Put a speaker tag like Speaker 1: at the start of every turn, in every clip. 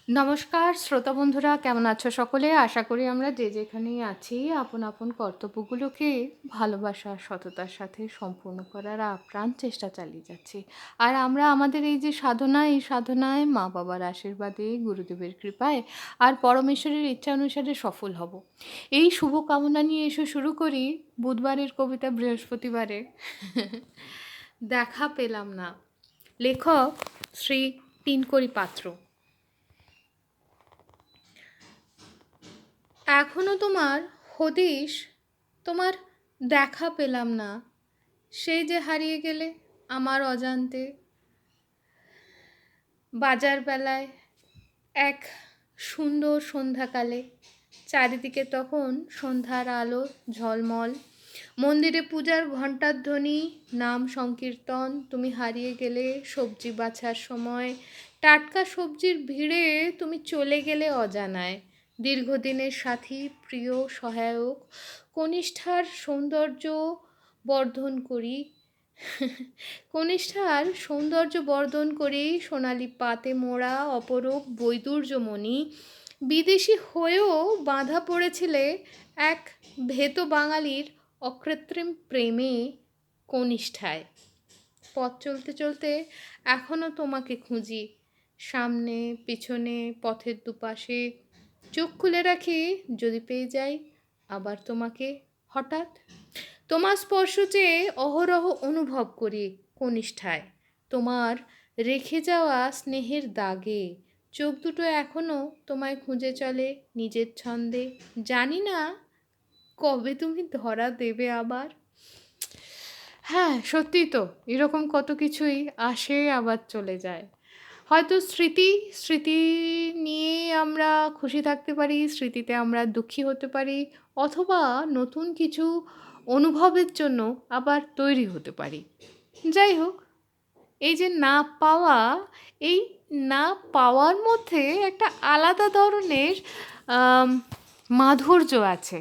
Speaker 1: নমস্কার শ্রোতা বন্ধুরা, কেমন আছো সকলে? আশা করি আমরা যে যেখানেই আছি আপন আপন কর্তব্যগুলোকে ভালোবাসা আর সততার সাথে সম্পূর্ণ করার আপ্রাণ চেষ্টা চালিয়ে যাচ্ছি। আর আমরা আমাদের এই যে সাধনা, এই সাধনায় মা বাবার আশীর্বাদে, গুরুদেবের কৃপায় আর পরমেশ্বরের ইচ্ছা অনুসারে সফল হব, এই শুভ কামনা নিয়ে এসে শুরু করি বুধবারের কবিতা বৃহস্পতিবারে। দেখা পেলাম না। লেখক শ্রী তিনকড়ি পাত্র। এখনো তোমার হদিশ, তোমার দেখা পেলাম না। সেই যে হারিয়ে গেলে আমার অজান্তে, বাজার বেলায় এক সুন্দর সন্ধ্যাকালে। চারিদিকে তখন সন্ধ্যার আলো ঝলমল, মন্দিরে পূজার ঘণ্টার ধ্বনি, নাম সংকীর্তন। তুমি হারিয়ে গেলে সবজি বাছার সময়, টাটকা সবজির ভিড়ে তুমি চলে গেলে অজানায়। দীর্ঘদিনের সাথী, প্রিয় সহায়ক, কনিষ্ঠার সৌন্দর্য বর্ধন করি কনিষ্ঠার সৌন্দর্য বর্ধন করি, সোনালি পাতে মোড়া অপরূপ বৈদুর্যমণি। বিদেশি হয়েও বাঁধা পড়েছিলে এক ভেতো বাঙালির অকৃত্রিম প্রেমে, কনিষ্ঠায়। পথ চলতে চলতে এখনও তোমাকে খুঁজি, সামনে পিছনে পথের দুপাশে। চোখ খুলে রাখি, যদি পেয়ে যাই আবার তোমাকে হঠাৎ। তোমার স্পর্শ চেয়ে অহরহ অনুভব করি কনিষ্ঠায়, তোমার রেখে যাওয়া স্নেহের দাগে। চোখ দুটো এখনও তোমায় খুঁজে চলে নিজের ছন্দে। জানি না কবে তুমি ধরা দেবে আবার। হ্যাঁ, সত্যি তো, এরকম কত কিছুই আসে আবার চলে যায়। হয়তো স্মৃতি স্মৃতি নিয়ে আমরা খুশি থাকতে পারি, স্মৃতিতে আমরা দুঃখী হতে পারি, অথবা নতুন কিছু অনুভবের জন্য আবার তৈরি হতে পারি। যাই হোক, এই যে না পাওয়া, এই না পাওয়ার মধ্যে একটা আলাদা ধরনের আম, মাধুর্য আছে,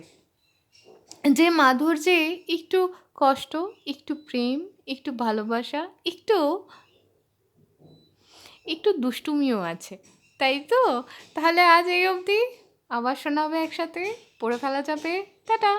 Speaker 1: যে মাধুর্যে একটু কষ্ট, একটু প্রেম, একটু ভালোবাসা, একটু একটু দুষ্টুমিও আছে, তাই তো? তাহলে আজ এই অবধি, আবার শোনা হবে একসাথে, পড়ে ফেলা যাবে। টাটা।